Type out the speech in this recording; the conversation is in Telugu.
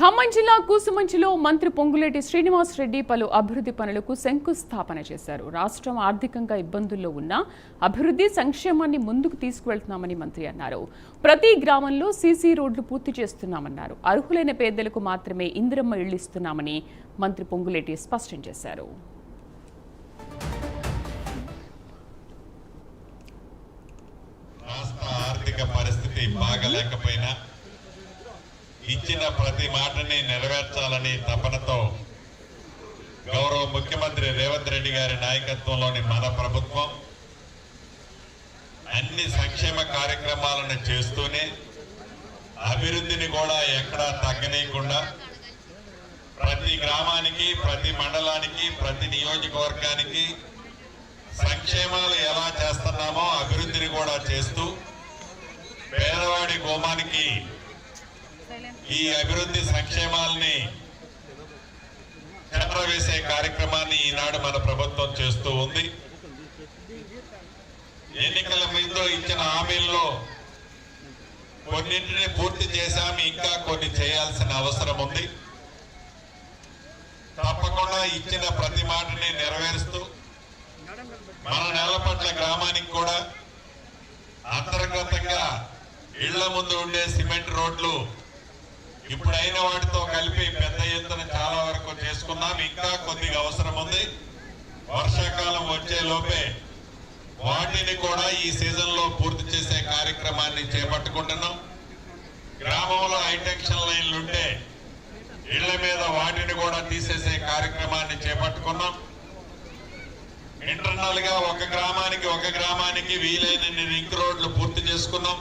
ఖమ్మం జిల్లా కూసుమంచిలో మంత్రి పొంగులేటి శ్రీనివాస్ రెడ్డి పలు అభివృద్ధి పనులకు శంకుస్థాపన చేశారు. రాష్ట్రం ఆర్థికంగా ఇబ్బందుల్లో ఉన్న అభివృద్ధి సంక్షేమాన్ని ముందుకు తీసుకువెళ్తున్నామని మంత్రి అన్నారు. ప్రతి గ్రామంలో సీసీ రోడ్లు పూర్తి చేస్తున్నామన్నారు. అర్హులైన పేదలకు మాత్రమే ఇందిరమ్మ ఇళ్లు ఇస్తున్నామని మంత్రి పొంగులేటి స్పష్టం చేశారు. పరిస్థితి బాగలేకపోయినా ఇచ్చిన ప్రతి మాటని నెరవేర్చాలని తపనతో గౌరవ ముఖ్యమంత్రి రేవంత్ రెడ్డి గారి నాయకత్వంలోని మన ప్రభుత్వం అన్ని సంక్షేమ కార్యక్రమాలను చేస్తూనే అభివృద్ధిని కూడా ఎక్కడా తగ్గనీయకుండా ప్రతి గ్రామానికి, ప్రతి మండలానికి, ప్రతి నియోజకవర్గానికి సంక్షేమాలు ఎలా చేస్తున్నామో అభివృద్ధిని కూడా చేస్తూ పేదవాడి గోమానికి ఈ అభివృద్ధి సంక్షేమాలని చెరవేసే కార్యక్రమాన్ని ఈనాడు మన ప్రభుత్వం చేస్తూ ఉంది. ఎన్నికల ముందు ఇచ్చిన హామీల్లో కొన్నింటిని పూర్తి చేశాం, ఇంకా కొన్ని చేయాల్సిన అవసరం ఉంది. తప్పకుండా ఇచ్చిన ప్రతి మాటని నెరవేరుస్తూ మన నేలపట్ల గ్రామానికి కూడా అంతర్గతంగా ఇళ్ల ముందు ఉండే సిమెంట్ రోడ్లు ఇప్పుడైన వాటితో కలిపి పెద్ద ఎత్తున చాలా వరకు చేసుకున్నాం. ఇంకా కొద్దిగా అవసరం ఉంది. వర్షాకాలం వచ్చే లోపే వాటిని కూడా ఈ సీజన్ లో పూర్తి చేసే కార్యక్రమాన్ని చేపట్టుకుంటున్నాం. గ్రామంలో హైటెన్షన్ లైన్లు ఉంటే ఇళ్ల మీద వాటిని కూడా తీసేసే కార్యక్రమాన్ని చేపట్టుకున్నాం. ఇంటర్నల్ గా ఒక గ్రామానికి వీలైనన్ని రింగ్ రోడ్లు పూర్తి చేసుకున్నాం.